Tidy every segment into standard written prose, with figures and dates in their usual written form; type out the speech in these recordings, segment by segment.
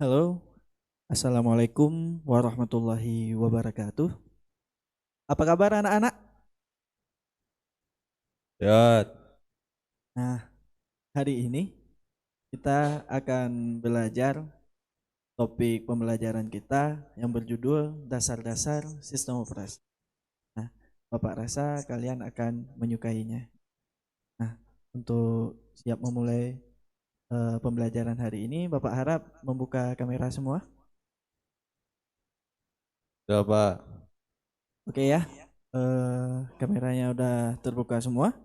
Halo, Assalamualaikum warahmatullahi wabarakatuh. Apa kabar anak-anak? Ya, Nah, hari ini kita akan belajar topik pembelajaran kita yang berjudul Dasar-Dasar Sistem Operasi. Nah, Bapak rasa kalian akan menyukainya. Nah, untuk siap memulai pembelajaran hari ini, Bapak harap membuka kamera semua. udah Pak. Oke ya, kameranya udah terbuka semua.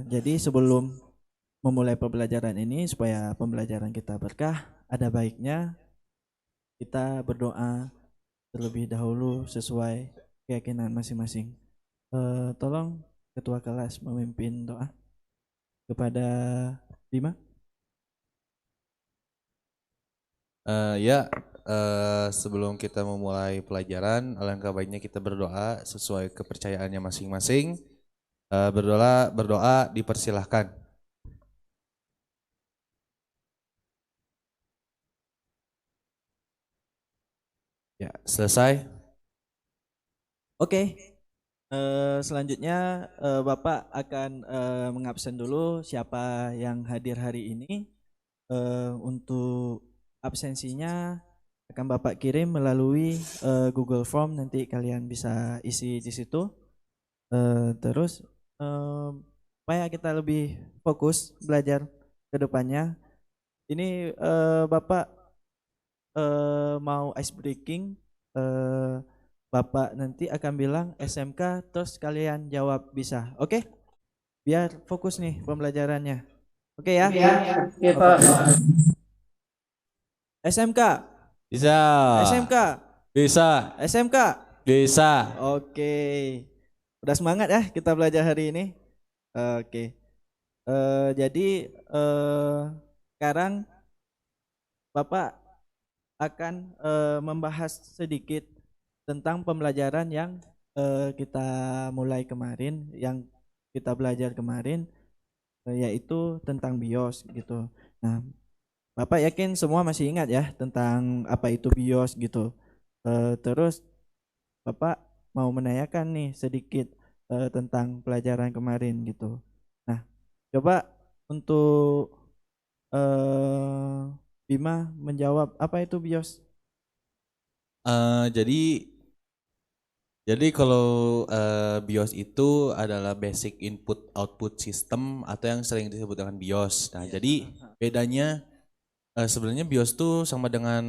Jadi sebelum memulai pembelajaran ini supaya pembelajaran kita berkah, ada baiknya kita berdoa terlebih dahulu sesuai keyakinan masing-masing. Tolong ketua kelas memimpin doa kepada Bima. Ya, sebelum kita memulai pelajaran, alangkah baiknya kita berdoa sesuai kepercayaannya masing-masing. Berdoa, berdoa dipersilahkan. Ya, selesai. Oke, selanjutnya Bapak akan mengabsen dulu siapa yang hadir hari ini. Untuk absensinya akan Bapak kirim melalui Google Form, nanti kalian bisa isi di situ. Terus supaya kita lebih fokus belajar ke depannya, ini Bapak mau ice breaking, eh, Bapak nanti akan bilang SMK terus kalian jawab bisa. Oke? Biar fokus nih pembelajarannya. Oke ya? Ya, oke Bapak Pak. bilang SMK, Bisa, SMK, bisa, SMK. bisa. Oke. Udah semangat ya kita belajar hari ini. Oke. Jadi sekarang Bapak akan membahas sedikit tentang pembelajaran yang kita mulai kemarin, yang kita belajar kemarin, yaitu tentang BIOS gitu. Nah, Bapak yakin semua masih ingat ya tentang apa itu BIOS gitu. Terus Bapak mau menanyakan nih sedikit tentang pelajaran kemarin gitu. Nah, coba untuk eh, Bima menjawab apa itu BIOS? Eh, jadi, jadi kalau BIOS itu adalah Basic Input Output System atau yang sering disebut dengan BIOS. Nah, Iya. jadi bedanya sebenarnya BIOS tuh sama dengan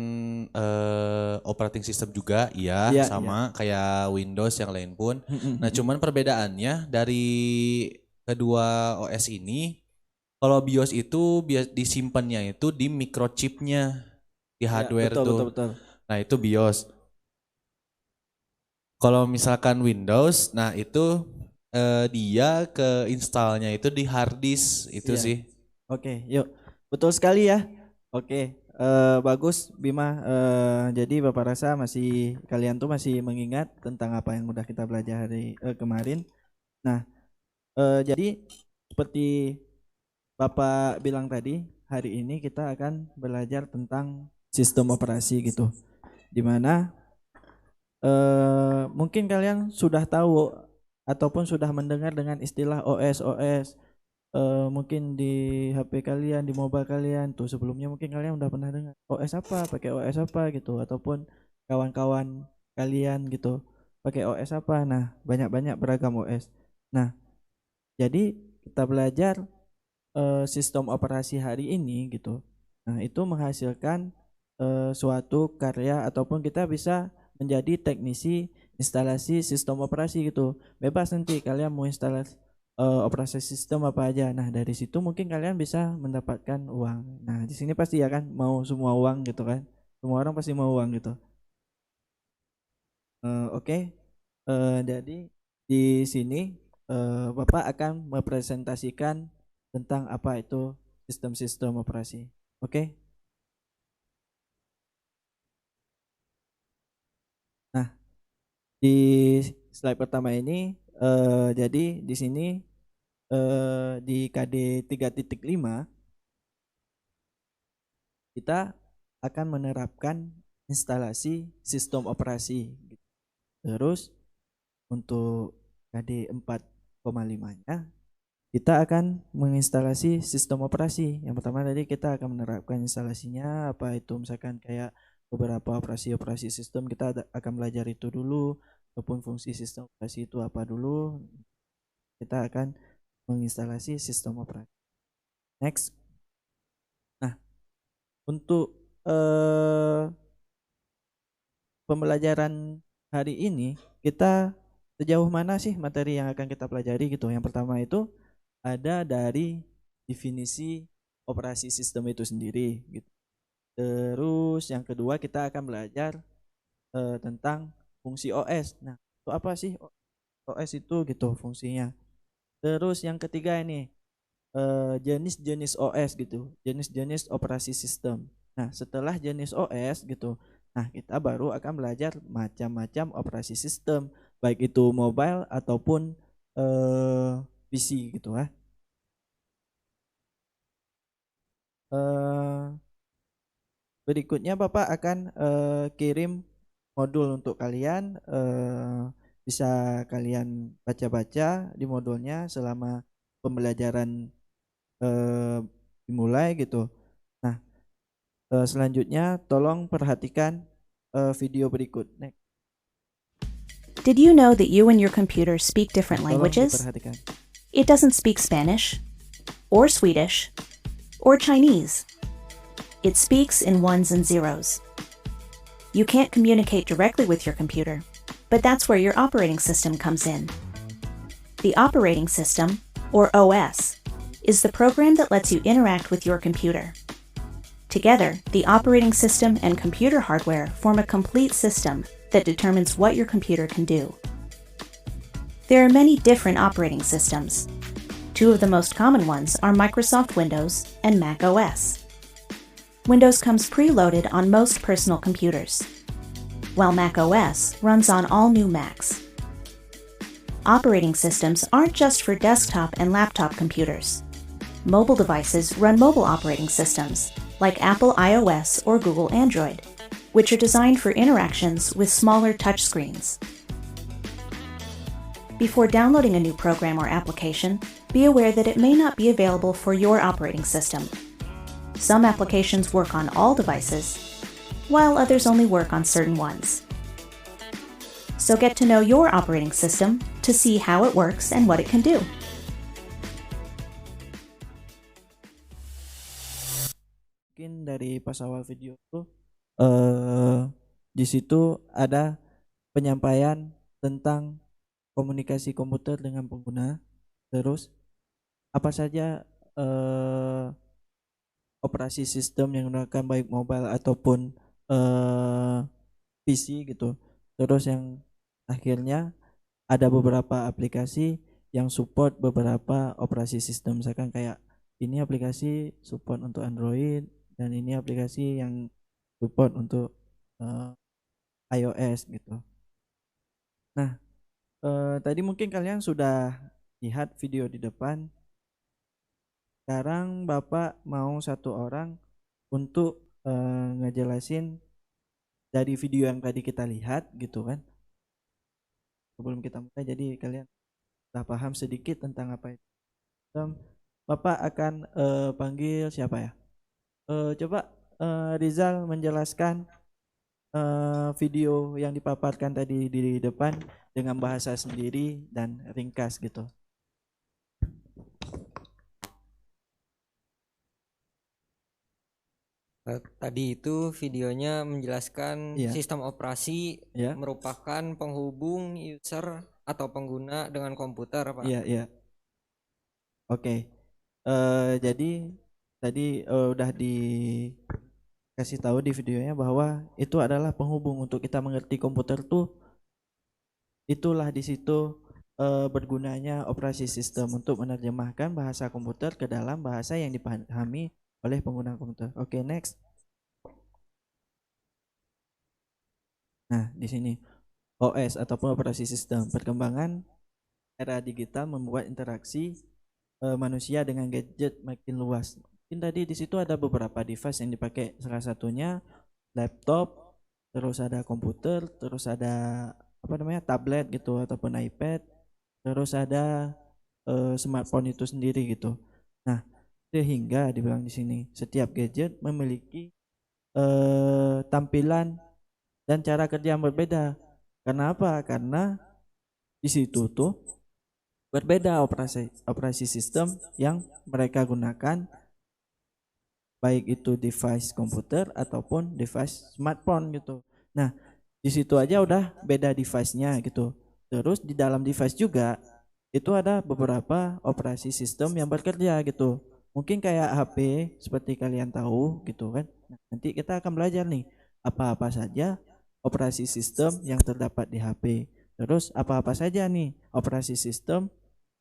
operating system juga, iya Iya, iya. sama kayak Windows yang lain pun. Mm, mm, Nah, mm, mm. cuman perbedaannya dari kedua OS ini, kalau BIOS itu disimpannya itu di microchipnya, di Iya, hardware betul, tuh. betul, betul. Nah, itu BIOS. Kalau misalkan Windows, nah itu dia ke installnya itu di hard disk itu Iya. sih. Oke, yuk. Betul sekali ya. Oke, bagus Bima. Jadi Bapak rasa masih kalian tuh masih mengingat tentang apa yang udah kita belajar hari kemarin. Nah, jadi seperti Bapak bilang tadi, hari ini kita akan belajar tentang sistem operasi gitu. Dimana mungkin kalian sudah tahu ataupun sudah mendengar dengan istilah OS. Mungkin di HP kalian, di mobile kalian tuh sebelumnya mungkin kalian udah pernah dengar OS apa, pakai OS apa gitu, ataupun kawan-kawan kalian gitu pakai OS apa. Nah, banyak-banyak beragam OS. Nah, jadi kita belajar sistem operasi hari ini gitu. Nah, itu menghasilkan suatu karya ataupun kita bisa menjadi teknisi instalasi sistem operasi gitu. Bebas nanti kalian mau instalasi operasi sistem apa aja. Nah, dari situ mungkin kalian bisa mendapatkan uang. Nah, di sini pasti ya kan mau semua uang gitu kan. Semua orang pasti mau uang gitu. Oke. Jadi di sini Bapak akan mempresentasikan tentang apa itu sistem-sistem operasi. Oke. Nah, di slide pertama ini jadi di sini di KD 3.5 kita akan menerapkan instalasi sistem operasi. Terus untuk KD 4,5-nya kita akan menginstalasi sistem operasi. Yang pertama tadi kita akan menerapkan instalasinya, apa itu misalkan kayak beberapa operasi sistem kita akan belajar itu dulu, ataupun fungsi sistem operasi itu apa dulu. Kita akan menginstalasi sistem operasi. Next. Nah, untuk pembelajaran hari ini kita sejauh mana sih materi yang akan kita pelajari gitu. Yang pertama itu ada dari definisi operasi sistem itu sendiri gitu. Terus yang kedua kita akan belajar tentang fungsi OS. Nah, itu apa sih OS itu gitu fungsinya. Terus yang ketiga ini jenis-jenis OS gitu, jenis-jenis operasi sistem. Nah, setelah jenis OS gitu, nah kita baru akan belajar macam-macam operasi sistem, baik itu mobile ataupun PC gitu ya. Berikutnya Bapak akan kirim modul untuk kalian, bisa kalian baca-baca di modulnya selama pembelajaran dimulai gitu. Nah, selanjutnya tolong perhatikan video berikut. Next. Did you know that you and your computer speak different Tolong languages? diperhatikan. It doesn't speak Spanish, or Swedish, or Chinese. It speaks in ones and zeros. You can't communicate directly with your computer, but that's where your operating system comes in. The operating system, or OS, is the program that lets you interact with your computer. Together, the operating system and computer hardware form a complete system that determines what your computer can do. There are many different operating systems. Two of the most common ones are Microsoft Windows and Mac OS. Windows comes preloaded on most personal computers, while Mac OS runs on all new Macs. Operating systems aren't just for desktop and laptop computers. Mobile devices run mobile operating systems, like Apple iOS or Google Android, which are designed for interactions with smaller touchscreens. Before downloading a new program or application, be aware that it may not be available for your operating system. Some applications work on all devices, while others only work on certain ones. So get to know your operating system to see how it works and what it can do. Mungkin dari pas awal video itu di situ ada penyampaian tentang komunikasi komputer dengan pengguna. Terus apa saja operasi sistem yang menggunakan baik mobile ataupun PC gitu. Terus yang akhirnya ada beberapa aplikasi yang support beberapa operasi sistem, misalkan kayak ini aplikasi support untuk Android dan ini aplikasi yang support untuk iOS gitu. Nah, tadi mungkin kalian sudah lihat video di depan. Sekarang Bapak mau satu orang untuk ngejelasin dari video yang tadi kita lihat gitu kan. Sebelum kita mulai, jadi kalian sudah paham sedikit tentang apa itu. Bapak akan panggil siapa ya? Coba Rizal menjelaskan video yang dipaparkan tadi di depan dengan bahasa sendiri dan ringkas gitu. Tadi itu videonya menjelaskan Iya. sistem operasi Ya. merupakan penghubung user atau pengguna dengan komputer, Pak. Iya, iya. Oke. Jadi tadi udah dikasih tahu di videonya bahwa itu adalah penghubung untuk kita mengerti komputer tuh. Itulah di situ bergunanya operasi sistem untuk menerjemahkan bahasa komputer ke dalam bahasa yang dipahami oleh pengguna komputer. Oke, next. Nah, di sini OS ataupun operasi sistem. Perkembangan era digital membuat interaksi manusia dengan gadget makin luas. Mungkin tadi di situ ada beberapa device yang dipakai, salah satunya laptop, terus ada komputer, terus ada apa namanya tablet gitu ataupun iPad, terus ada smartphone itu sendiri gitu. Nah, sehingga dibilang di sini setiap gadget memiliki tampilan dan cara kerja yang berbeda. Kenapa? Karena di situ tuh berbeda operasi sistem yang mereka gunakan, baik itu device komputer ataupun device smartphone gitu. Nah, di situ aja udah beda device-nya gitu. Terus di dalam device juga itu ada beberapa operasi sistem yang bekerja gitu. Mungkin kayak HP seperti kalian tahu gitu kan. Nah, nanti kita akan belajar nih apa-apa saja operasi sistem yang terdapat di HP. Terus apa-apa saja nih operasi sistem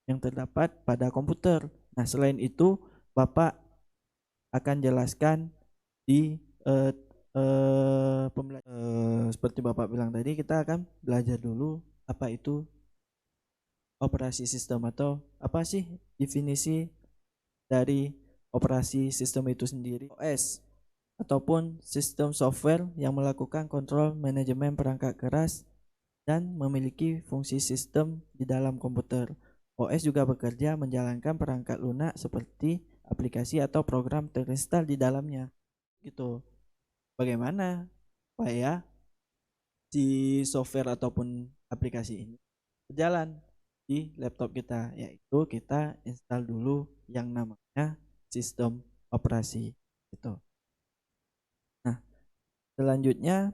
yang terdapat pada komputer. Nah, selain itu Bapak akan jelaskan di seperti Bapak bilang tadi, kita akan belajar dulu apa itu operasi sistem atau apa sih definisi dari operasi sistem itu sendiri. OS ataupun sistem software yang melakukan kontrol manajemen perangkat keras dan memiliki fungsi sistem di dalam komputer. OS juga bekerja menjalankan perangkat lunak seperti aplikasi atau program terinstal di dalamnya. Gitu. Bagaimana supaya si software ataupun aplikasi ini berjalan di laptop kita, yaitu kita install dulu yang namanya sistem operasi gitu. Nah, selanjutnya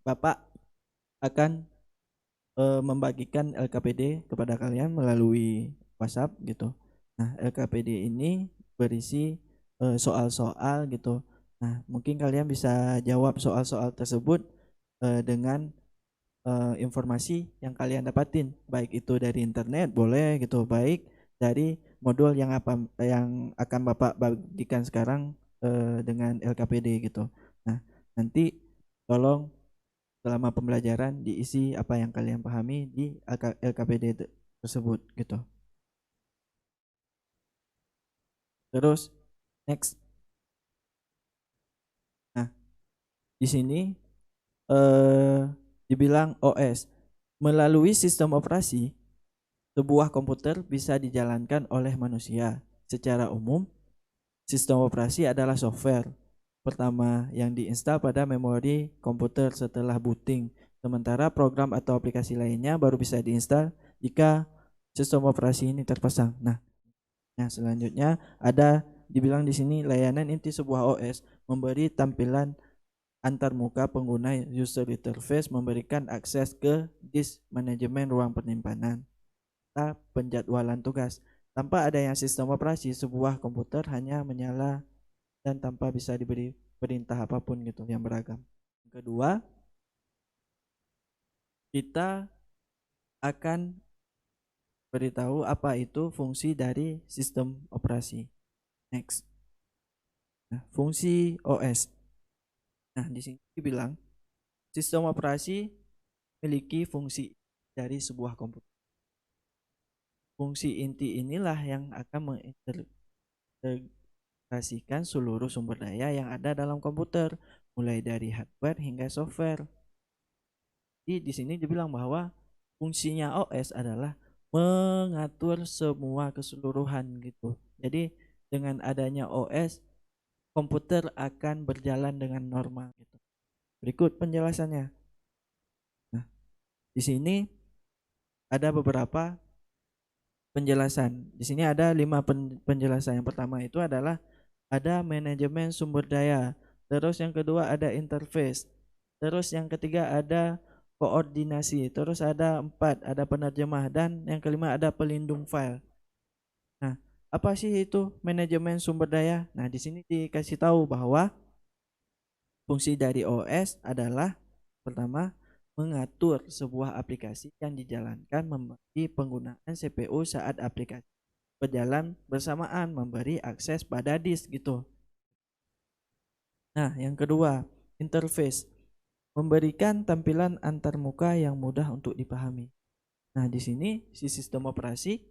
Bapak akan membagikan LKPD kepada kalian melalui WhatsApp gitu. Nah, LKPD ini berisi soal-soal gitu. Nah, mungkin kalian bisa jawab soal-soal tersebut dengan informasi yang kalian dapatin, baik itu dari internet boleh gitu, baik dari modul yang akan Bapak bagikan sekarang dengan LKPD gitu. Nah, nanti tolong selama pembelajaran diisi apa yang kalian pahami di LKPD tersebut gitu. Terus next. Nah, di sini dibilang OS. Melalui sistem operasi, sebuah komputer bisa dijalankan oleh manusia. Secara umum, sistem operasi adalah software pertama yang diinstal pada memori komputer setelah booting. Sementara program atau aplikasi lainnya baru bisa diinstal jika sistem operasi ini terpasang. Nah, selanjutnya ada dibilang di sini layanan inti sebuah OS memberi tampilan antarmuka pengguna user interface, memberikan akses ke disk manajemen ruang penyimpanan, penjadwalan tugas. Tanpa adanya sistem operasi, sebuah komputer hanya menyala dan tanpa bisa diberi perintah apapun gitu yang beragam. Kedua, kita akan beritahu apa itu fungsi dari sistem operasi. Next. Nah, fungsi OS. Nah, di sini dibilang sistem operasi memiliki fungsi dari sebuah komputer. Fungsi inti inilah yang akan mengintegrasikan seluruh sumber daya yang ada dalam komputer, mulai dari hardware hingga software. Jadi di sini dibilang bahwa fungsinya OS adalah mengatur semua keseluruhan gitu. Jadi dengan adanya OS, komputer akan berjalan dengan normal gitu. Berikut penjelasannya. Nah, di sini ada beberapa penjelasan. Di sini ada 5 penjelasan. Yang pertama itu adalah ada manajemen sumber daya. Terus yang kedua ada interface. Terus yang ketiga ada koordinasi. Terus ada 4 ada penerjemah, dan yang kelima ada pelindung file. Nah, apa sih itu manajemen sumber daya? Nah, di sini dikasih tahu bahwa fungsi dari OS adalah pertama mengatur sebuah aplikasi yang dijalankan, memberi penggunaan CPU saat aplikasi berjalan bersamaan, memberi akses pada disk gitu. Nah, yang kedua, interface, memberikan tampilan antarmuka yang mudah untuk dipahami. Nah, di sini si sistem operasi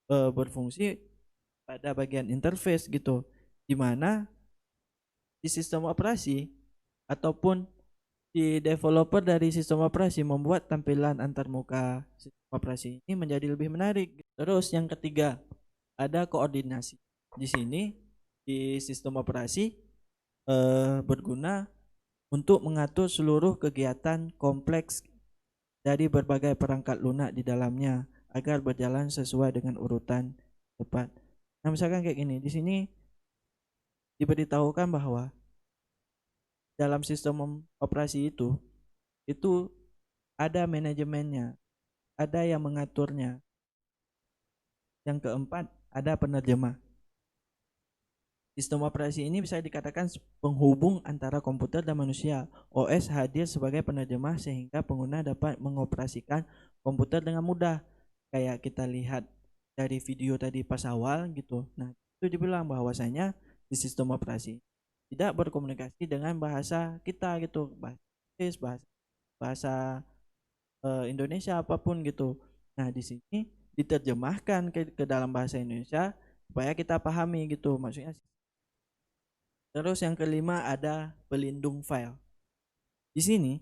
berfungsi pada bagian interface gitu, di mana di sistem operasi ataupun di developer dari sistem operasi membuat tampilan antarmuka sistem operasi ini menjadi lebih menarik. Terus yang ketiga, ada koordinasi. Di sini di sistem operasi berguna untuk mengatur seluruh kegiatan kompleks dari berbagai perangkat lunak di dalamnya agar berjalan sesuai dengan urutan tepat. Nah, misalkan kayak gini, di sini diberitahukan bahwa dalam sistem operasi itu ada manajemennya, ada yang mengaturnya. Yang keempat, ada penerjemah. Sistem operasi ini bisa dikatakan penghubung antara komputer dan manusia. OS hadir sebagai penerjemah sehingga pengguna dapat mengoperasikan komputer dengan mudah. Kayak kita lihat dari video tadi pas awal gitu. Nah, itu dibilang bahwasanya di sistem operasi tidak berkomunikasi dengan bahasa kita gitu, bahasa Inggris, bahasa Indonesia apapun gitu. Nah, di sini diterjemahkan ke dalam bahasa Indonesia supaya kita pahami gitu maksudnya. Terus yang kelima ada pelindung file. Di sini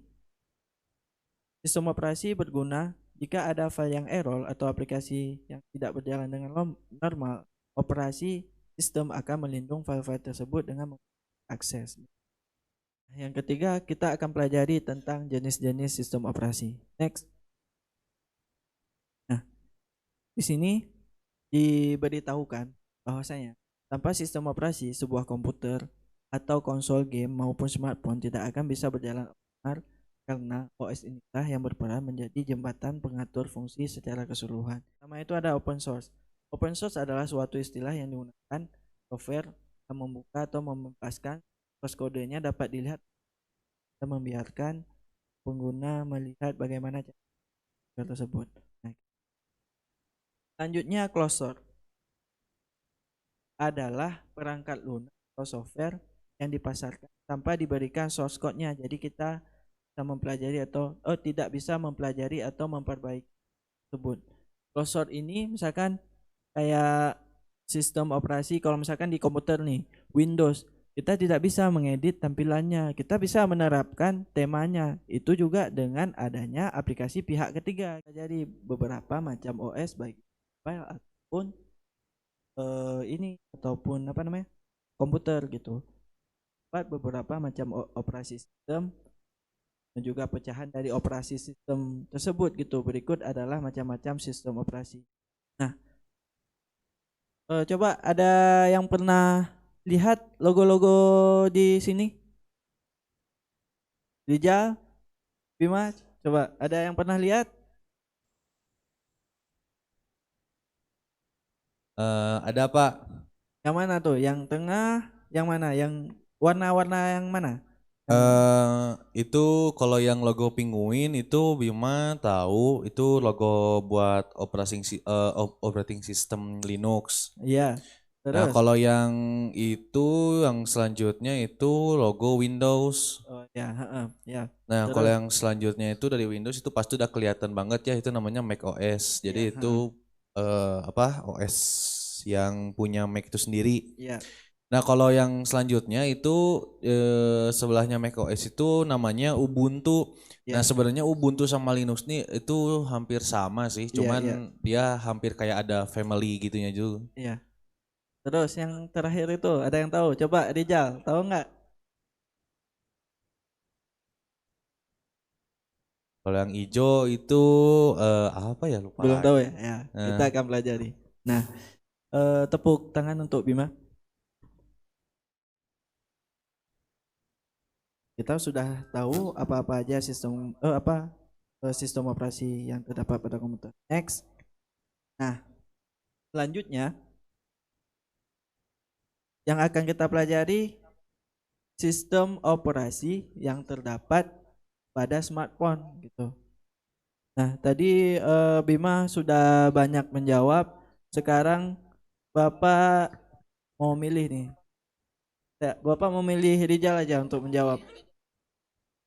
sistem operasi berguna jika ada file yang error atau aplikasi yang tidak berjalan dengan normal, operasi sistem akan melindungi file-file tersebut dengan akses. Yang ketiga, kita akan pelajari tentang jenis-jenis sistem operasi. Next. Nah, di sini diberitahukan bahwasanya tanpa sistem operasi, sebuah komputer atau konsol game maupun smartphone tidak akan bisa berjalan benar karena OS inilah yang berperan menjadi jembatan pengatur fungsi secara keseluruhan. Pertama itu ada open source. Open source adalah suatu istilah yang digunakan software yang membuka atau membebaskan source kodenya dapat dilihat dan membiarkan pengguna melihat bagaimana cara tersebut. Nah, selanjutnya closed source adalah perangkat lunak atau software yang dipasarkan tanpa diberikan source code-nya. Jadi kita bisa mempelajari atau tidak bisa mempelajari atau memperbaiki tersebut. Closed source ini misalkan kayak sistem operasi, kalau misalkan di komputer nih Windows, kita tidak bisa mengedit tampilannya, kita bisa menerapkan temanya. Itu juga dengan adanya aplikasi pihak ketiga. Jadi beberapa macam OS baik file ataupun ini ataupun apa namanya komputer gitu. Beberapa macam operasi sistem dan juga pecahan dari operasi sistem tersebut gitu. Berikut adalah macam-macam sistem operasi. Nah, coba ada yang pernah lihat logo-logo di sini? Rijal, Bima, coba ada yang pernah lihat? Ada Pak. Yang mana tuh? Yang tengah? Yang mana? Yang warna-warna yang mana? Itu kalau yang logo penguin itu Bima tahu itu logo buat operating system Linux. Iya. Nah, Terus? kalau yang itu yang selanjutnya itu logo Windows. Oh ya, ya. Nah, Terus? kalau yang selanjutnya itu dari Windows itu pasti udah kelihatan banget ya, itu namanya Mac OS. Jadi Iya, itu OS yang punya Mac itu sendiri. Iya. Nah, kalau yang selanjutnya itu sebelahnya macOS itu namanya Ubuntu. Iya. Nah, sebenarnya Ubuntu sama Linux nih itu hampir sama sih, Iya, cuman iya. dia hampir kayak ada family gitunya juga. Iya. Terus yang terakhir itu ada yang tahu? Coba Rijal, tahu nggak? Kalau yang hijau itu apa ya, lupa Belum lagi. tahu ya? Ya, kita akan pelajari. Nah, tepuk tangan untuk Bima. Kita sudah tahu apa-apa aja sistem sistem operasi yang terdapat pada komputer. Next. Nah, selanjutnya yang akan kita pelajari sistem operasi yang terdapat pada smartphone gitu. Nah, tadi Bima sudah banyak menjawab. Sekarang Bapak mau milih nih. Ya, Bapak mau milih Rijal aja untuk menjawab.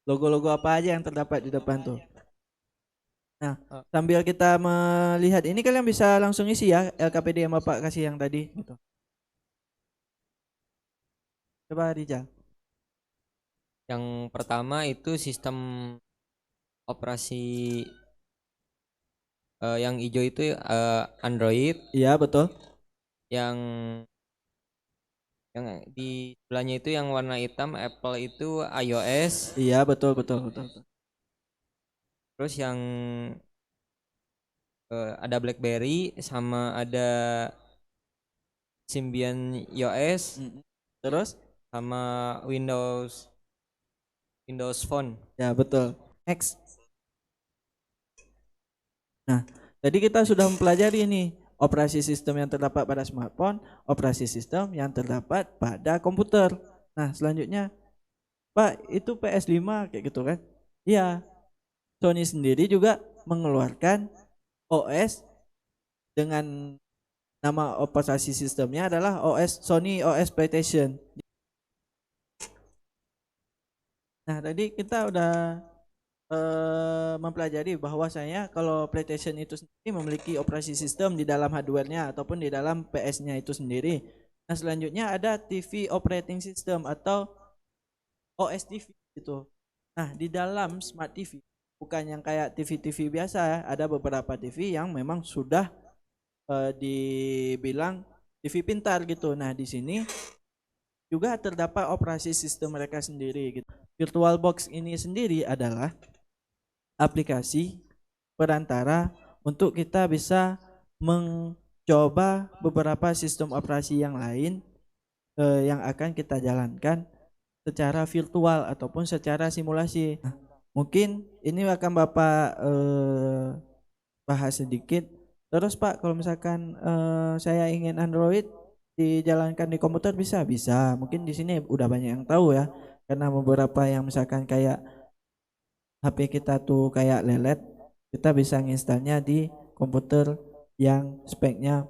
Logo-logo apa aja yang terdapat di depan tuh. Nah, sambil kita melihat ini kalian bisa langsung isi ya LKPD yang Bapak kasih yang tadi gitu. Coba Rijal. Yang pertama itu sistem operasi yang hijau itu Android, Iya betul. yang di sebelahnya itu yang warna hitam Apple itu iOS, Iya betul betul betul. Betul. terus yang ada BlackBerry sama ada Symbian iOS Mm-mm. Terus? sama Windows Phone. Ya betul. Next. Nah, tadi kita sudah mempelajari ini operasi sistem yang terdapat pada smartphone, operasi sistem yang terdapat pada komputer. Nah, selanjutnya, Pak, itu PS5 kayak gitu kan? Iya, Sony sendiri juga mengeluarkan OS dengan nama operasi sistemnya adalah Sony OS PlayStation. Nah, tadi kita udah mempelajari bahwasanya kalau PlayStation itu sendiri memiliki operasi sistem di dalam hardware-nya ataupun di dalam PS-nya itu sendiri. Nah, selanjutnya ada TV operating system atau OS TV gitu. Nah, di dalam smart TV bukan yang kayak TV-TV biasa ya, ada beberapa TV yang memang sudah dibilang TV pintar gitu. Nah, di sini juga terdapat operasi sistem mereka sendiri gitu. VirtualBox ini sendiri adalah aplikasi perantara untuk kita bisa mencoba beberapa sistem operasi yang lain yang akan kita jalankan secara virtual ataupun secara simulasi. Nah, mungkin ini akan Bapak bahas sedikit. Terus Pak, kalau misalkan saya ingin Android dijalankan di komputer bisa, bisa. Mungkin di sini udah banyak yang tahu ya, karena beberapa yang misalkan kayak HP kita tuh kayak lelet, kita bisa nginstalnya di komputer yang speknya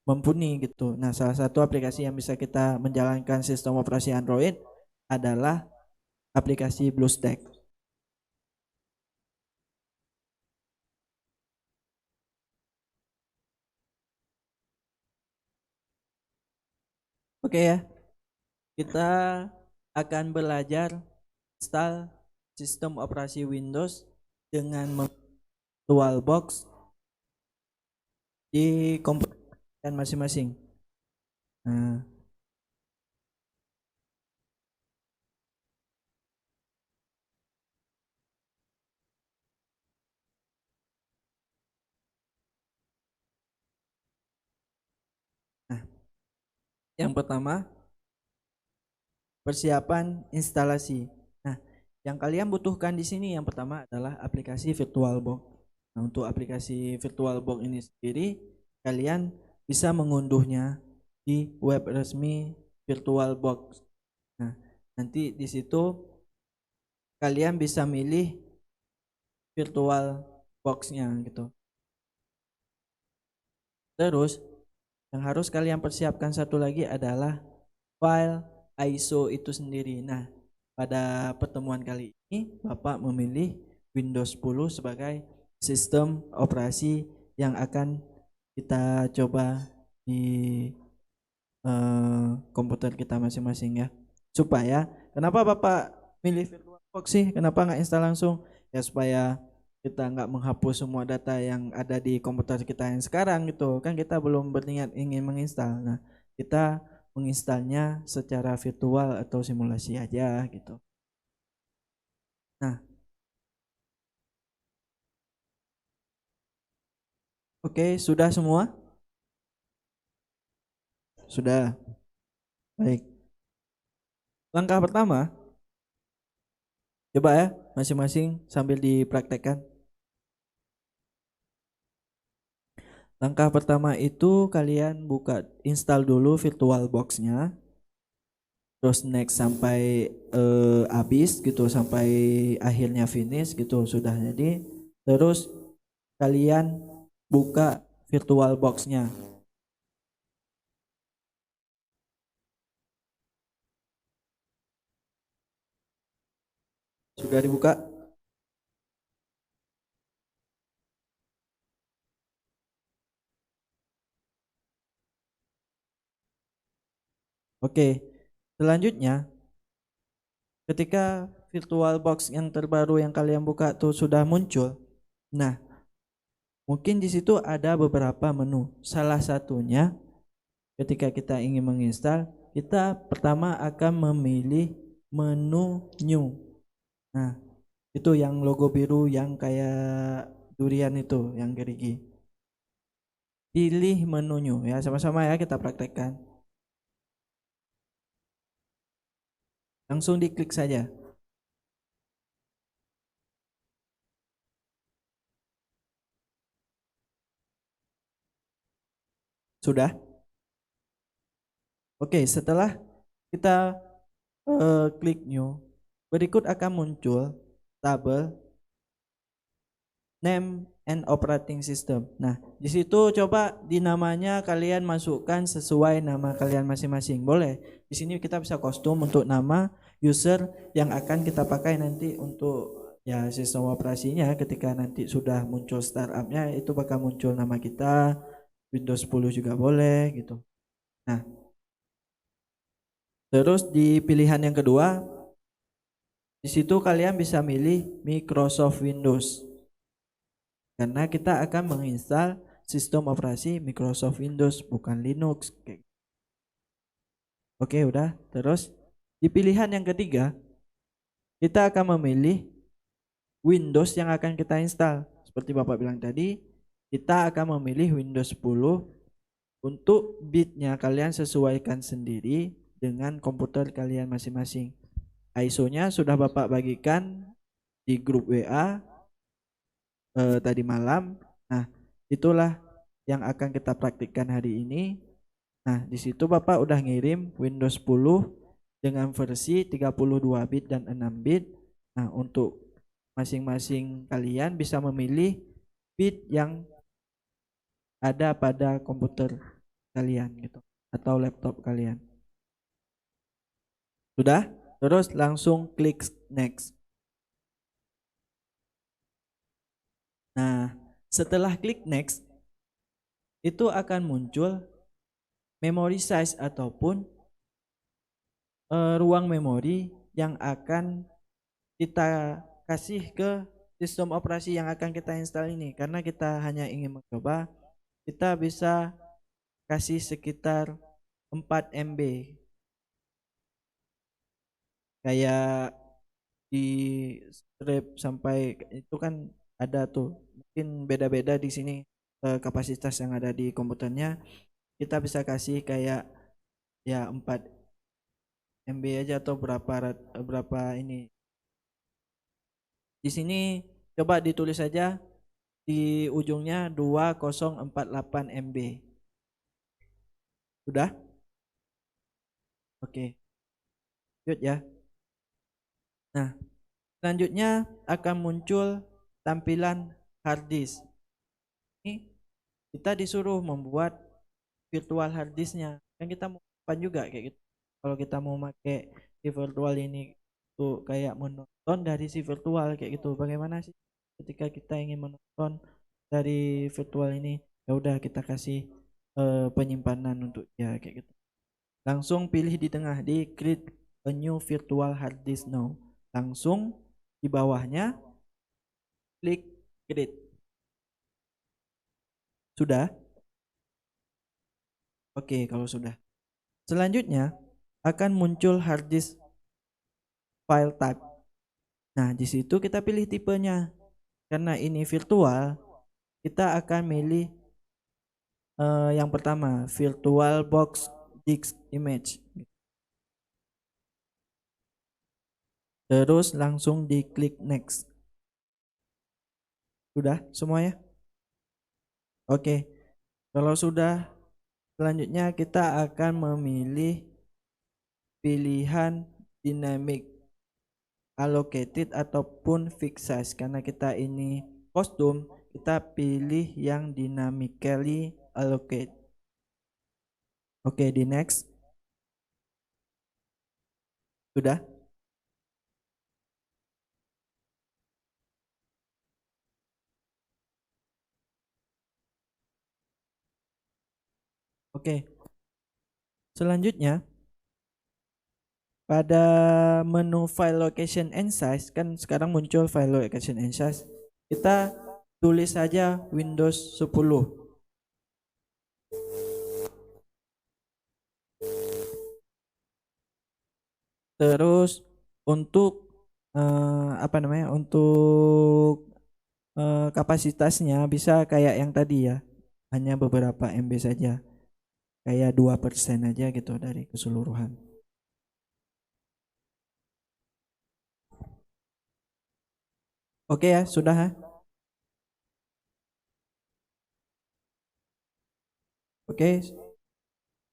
mumpuni gitu. Nah, salah satu aplikasi yang bisa kita menjalankan sistem operasi Android adalah aplikasi BlueStack. Oke ya, kita akan belajar install sistem operasi Windows dengan VirtualBox di komputer masing-masing. Nah, nah, yang pertama persiapan instalasi. Nah, yang kalian butuhkan di sini yang pertama adalah aplikasi VirtualBox. Nah, untuk aplikasi VirtualBox ini sendiri kalian bisa mengunduhnya di web resmi VirtualBox. Nah, nanti di situ kalian bisa milih virtual box-nya gitu. Terus yang harus kalian persiapkan satu lagi adalah file ISO itu sendiri. Nah, pada pertemuan kali ini Bapak memilih Windows 10 sebagai sistem operasi yang akan kita coba di komputer kita masing-masing ya. Supaya kenapa Bapak milih VirtualBox sih? Kenapa nggak install langsung? Ya supaya kita nggak menghapus semua data yang ada di komputer kita yang sekarang gitu. Kan kita belum berniat ingin menginstal. Nah, kita menginstalnya secara virtual atau simulasi aja gitu. Nah, oke, sudah semua? Sudah. Baik. Langkah pertama, coba ya masing-masing sambil dipraktekkan. Langkah pertama itu kalian buka install dulu VirtualBox-nya. Terus next sampai habis gitu, sampai akhirnya finish gitu sudah jadi. Terus kalian buka VirtualBox-nya. Sudah dibuka? Oke. Selanjutnya, ketika VirtualBox yang terbaru yang kalian buka tuh sudah muncul, nah mungkin di situ ada beberapa menu. Salah satunya ketika kita ingin menginstal, kita pertama akan memilih menu new. Nah, itu yang logo biru yang kayak durian itu, yang gerigi. Pilih menu new ya, sama-sama ya kita praktekkan. Langsung diklik saja. Sudah? Oke, setelah kita klik new, berikut akan muncul tabel name and operating system. Nah, di situ coba di namanya kalian masukkan sesuai nama kalian masing-masing. Boleh. Di sini kita bisa kostum untuk nama user yang akan kita pakai nanti untuk ya sistem operasinya. Ketika nanti sudah muncul startupnya itu bakal muncul nama kita, Windows 10 juga boleh gitu. Nah, terus di pilihan yang kedua, di situ kalian bisa milih Microsoft Windows. Karena kita akan menginstal sistem operasi Microsoft Windows, bukan Linux. Oke, udah. Terus di pilihan yang ketiga, kita akan memilih Windows yang akan kita install. Seperti Bapak bilang tadi, kita akan memilih Windows 10. Untuk bitnya kalian sesuaikan sendiri dengan komputer kalian masing-masing. ISO-nya sudah Bapak bagikan di grup WA tadi malam. Nah, itulah yang akan kita praktikkan hari ini. Nah, di situ Bapak udah ngirim Windows 10 dengan versi 32 bit dan 6 bit. Nah, untuk masing-masing kalian bisa memilih bit yang ada pada komputer kalian gitu atau laptop kalian. Sudah? Terus langsung klik next. Nah, setelah klik next itu akan muncul memory size ataupun ruang memori yang akan kita kasih ke sistem operasi yang akan kita install ini. Karena kita hanya ingin mencoba, kita bisa kasih sekitar 4 MB. Kayak di strip sampai itu kan ada tuh. Mungkin beda-beda di sini kapasitas yang ada di komputernya. Kita bisa kasih kayak ya 4 MB aja atau berapa ini. Di sini coba ditulis saja di ujungnya 2048 MB. Sudah? Oke. Lanjut ya. Nah, selanjutnya akan muncul tampilan hard disk. Ini kita disuruh membuat virtual hard disknya. Kan kita mau simpan juga kayak gitu. Kalau kita mau pakai si virtual ini tuh kayak menonton dari si virtual kayak gitu. Bagaimana sih ketika kita ingin menonton dari virtual ini? Ya udah kita kasih penyimpanan untuk ya kayak gitu. Langsung pilih di tengah di create a new virtual hard disk now. Langsung di bawahnya klik create. Sudah? Oke, kalau sudah. Selanjutnya akan muncul hard disk file type. Nah, di situ kita pilih tipenya. Karena ini virtual, kita akan milih yang pertama, VirtualBox Disk Image. Terus langsung diklik next. Sudah semuanya? Oke. Kalau sudah, selanjutnya kita akan memilih pilihan dynamic allocated ataupun fixed size. Karena kita ini kostum, kita pilih yang dynamically allocate. Oke, di next. Sudah? Oke. Selanjutnya pada menu file location and size, kan sekarang muncul file location and size. Kita tulis saja Windows 10. Terus untuk untuk kapasitasnya bisa kayak yang tadi ya, hanya beberapa MB saja, kayak 2% aja gitu dari keseluruhan. Oke ya, sudah ya. Oke,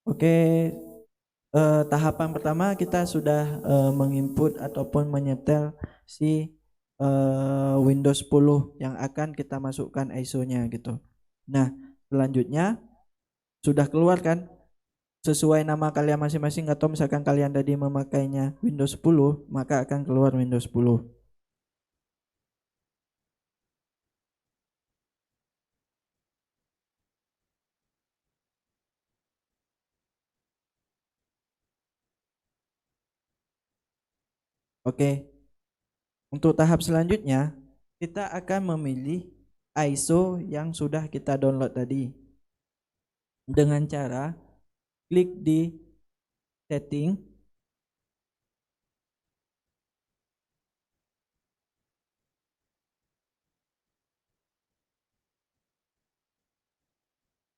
oke. Tahapan pertama kita sudah menginput ataupun menyetel si Windows 10 yang akan kita masukkan ISO-nya gitu. Nah, selanjutnya sudah keluar kan sesuai nama kalian masing-masing, atau misalkan kalian tadi memakainya Windows 10, maka akan keluar Windows 10. Oke. Untuk tahap selanjutnya, kita akan memilih ISO yang sudah kita download tadi dengan cara klik di setting,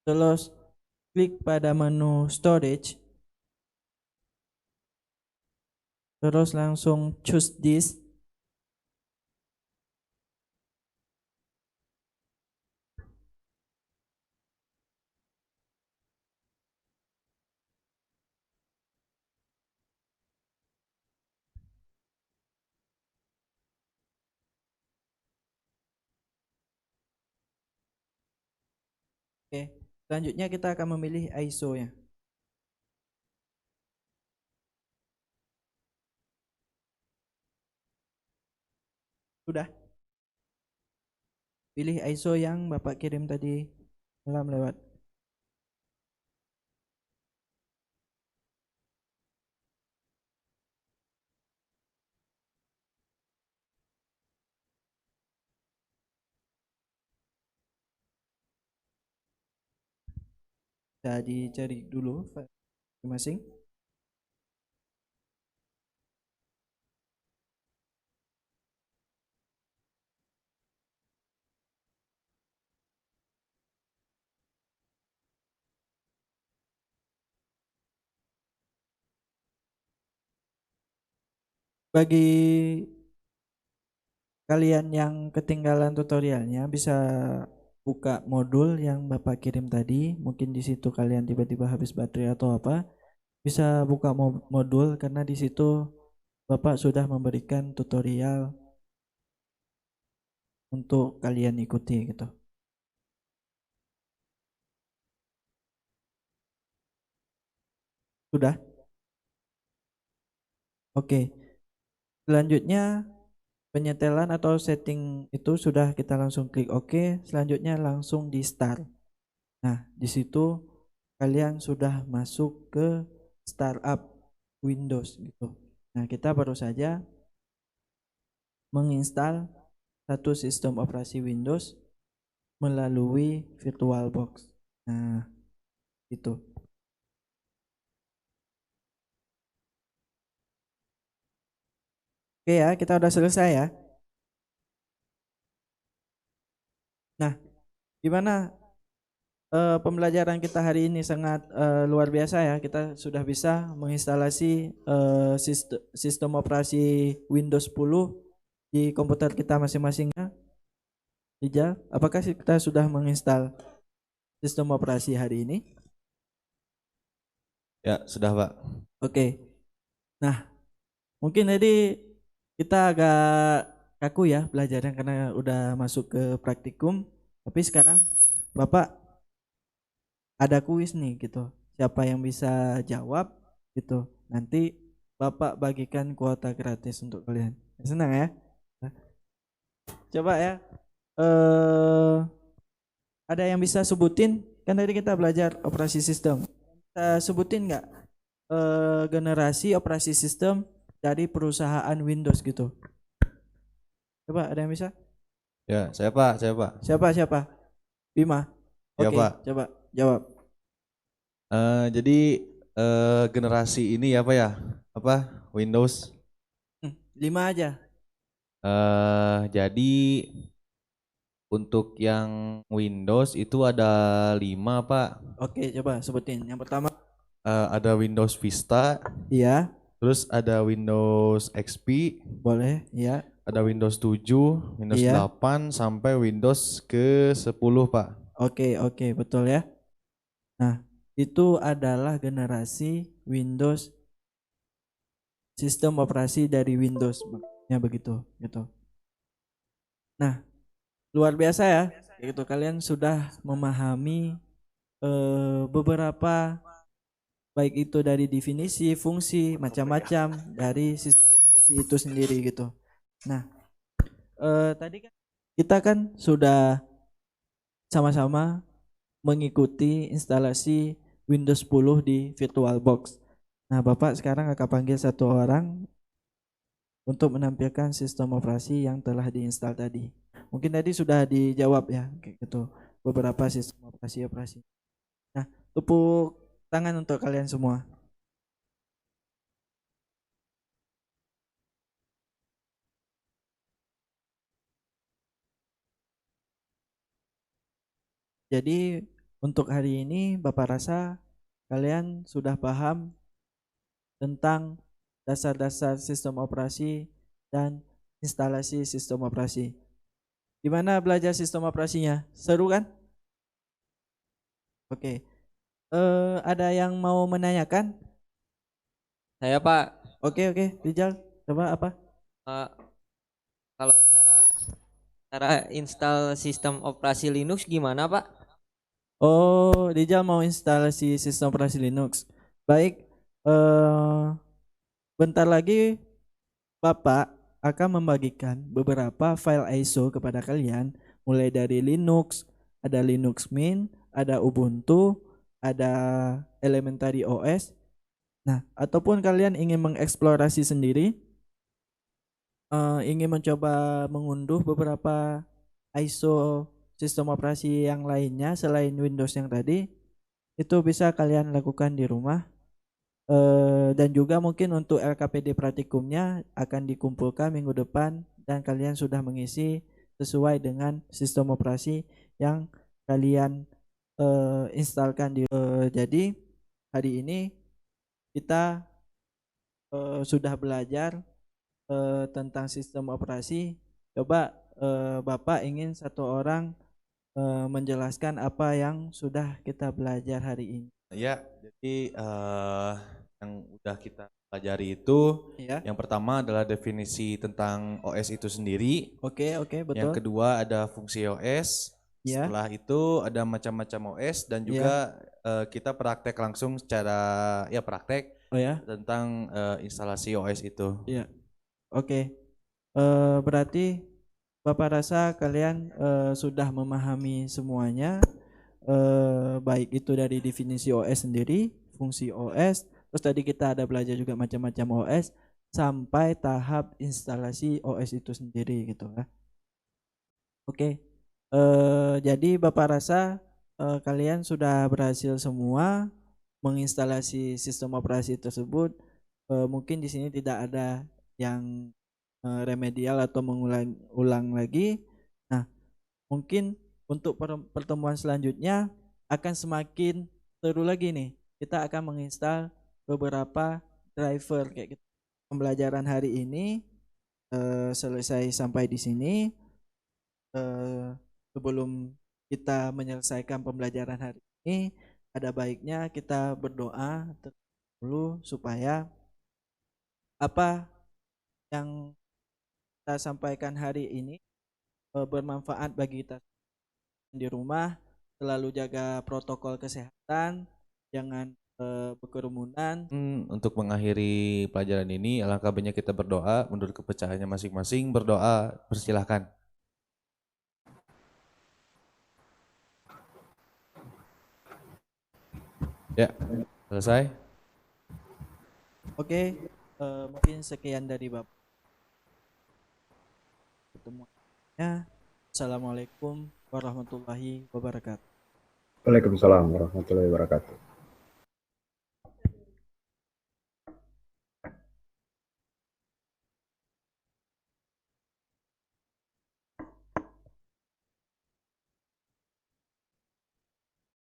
terus klik pada menu storage, terus langsung choose this. Oke, selanjutnya kita akan memilih ISO-nya. Sudah? Pilih ISO yang Bapak kirim tadi malam lewat. Bisa dicari dulu masing-masing. Bagi kalian yang ketinggalan tutorialnya, bisa buka modul yang Bapak kirim tadi. Mungkin di situ kalian tiba-tiba habis baterai atau apa. Bisa buka modul karena di situ Bapak sudah memberikan tutorial untuk kalian ikuti gitu. Sudah? Oke. Selanjutnya penyetelan atau setting itu sudah kita langsung klik OK. Selanjutnya langsung di start. Nah, di situ kalian sudah masuk ke startup Windows gitu. Nah, kita baru saja menginstal satu sistem operasi Windows melalui VirtualBox. Nah, itu. Oke ya, kita udah selesai ya. Nah, gimana pembelajaran kita hari ini? Sangat luar biasa ya. Kita sudah bisa menginstalasi sistem operasi Windows 10 di komputer kita masing-masingnya. Ija, apakah kita sudah menginstal sistem operasi hari ini? Ya, sudah Pak. Oke. Nah, mungkin tadi kita agak kaku ya belajarnya karena udah masuk ke praktikum. Tapi sekarang Bapak ada kuis nih gitu. Siapa yang bisa jawab gitu, nanti Bapak bagikan kuota gratis untuk kalian. Senang ya? Nah, coba ya. Ada yang bisa sebutin? Kan tadi kita belajar operasi sistem. Bisa sebutin nggak generasi operasi sistem dari perusahaan Windows gitu. Coba ada yang bisa? Ya, saya Pak, saya Pak. Siapa? Bima. Ya Oke, Pak. coba jawab. Jadi generasi ini apa ya? Apa? Windows. 5 aja. Jadi untuk yang Windows itu ada 5 Pak. Oke, coba sebutin. Yang pertama, Ada Windows Vista, iya, terus ada Windows XP, boleh, iya, ada Windows 7, Windows iya. 8 sampai Windows ke-10 Pak. Oke, betul ya. Nah, itu adalah generasi Windows, sistem operasi dari Windows, ya begitu, gitu. Nah, luar biasa ya, gitu. Kalian sudah memahami beberapa, baik itu dari definisi, fungsi, macam-macam dari sistem operasi itu sendiri gitu. Nah, tadi kan kita kan sudah sama-sama mengikuti instalasi Windows 10 di VirtualBox. Nah, Bapak sekarang akan panggil satu orang untuk menampilkan sistem operasi yang telah diinstal tadi. Mungkin tadi sudah dijawab ya, kayak gitu. Beberapa sistem operasi. Nah, tepuk tangan untuk kalian semua. Jadi untuk hari ini Bapak rasa kalian sudah paham tentang dasar-dasar sistem operasi dan instalasi sistem operasi. Gimana belajar sistem operasinya? Seru kan? Oke. Ada yang mau menanyakan? Saya Pak, Oke, Rijal, coba apa? eh, kalau cara install sistem operasi Linux gimana Pak? Oh, Rijal mau instalasi sistem operasi Linux. Baik, eh, bentar lagi Bapak akan membagikan beberapa file ISO kepada kalian, mulai dari Linux, ada Linux Mint, ada Ubuntu, ada Elementary OS. Nah, ataupun kalian ingin mengeksplorasi sendiri, ingin mencoba mengunduh beberapa ISO sistem operasi yang lainnya selain Windows yang tadi, itu bisa kalian lakukan di rumah. Dan juga mungkin untuk LKPD praktikumnya akan dikumpulkan minggu depan dan kalian sudah mengisi sesuai dengan sistem operasi yang kalian instalkan jadi hari ini kita sudah belajar tentang sistem operasi. Coba Bapak ingin satu orang menjelaskan apa yang sudah kita belajar hari ini. Ya, jadi yang udah kita pelajari itu Ya, yang pertama adalah definisi tentang OS itu sendiri. oke, Yang betul. kedua ada fungsi OS. Ya, Setelah itu ada macam-macam OS dan juga kita praktek langsung secara praktek oh ya, tentang instalasi OS itu. ya, oke. Berarti Bapak rasa kalian sudah memahami semuanya, baik itu dari definisi OS sendiri, fungsi OS, terus tadi kita ada belajar juga macam-macam OS sampai tahap instalasi OS itu sendiri gitu ya. Oke, jadi Bapak rasa kalian sudah berhasil semua menginstalasi sistem operasi tersebut. Mungkin di sini tidak ada yang remedial atau mengulang lagi. Nah, mungkin untuk pertemuan selanjutnya akan semakin seru lagi nih. Kita akan menginstal beberapa driver kayak gitu. Pembelajaran hari ini selesai sampai di sini. Sebelum kita menyelesaikan pembelajaran hari ini, ada baiknya kita berdoa dulu supaya apa yang kita sampaikan hari ini bermanfaat bagi kita di rumah. Selalu jaga protokol kesehatan, jangan berkerumunan. Untuk mengakhiri pelajaran ini, alangkah baiknya kita berdoa menurut kepercayaannya masing-masing. Berdoa, persilahkan. Ya, selesai. Oke, mungkin sekian dari Bapak pertemuannya. Assalamualaikum warahmatullahi wabarakatuh. Waalaikumsalam warahmatullahi wabarakatuh.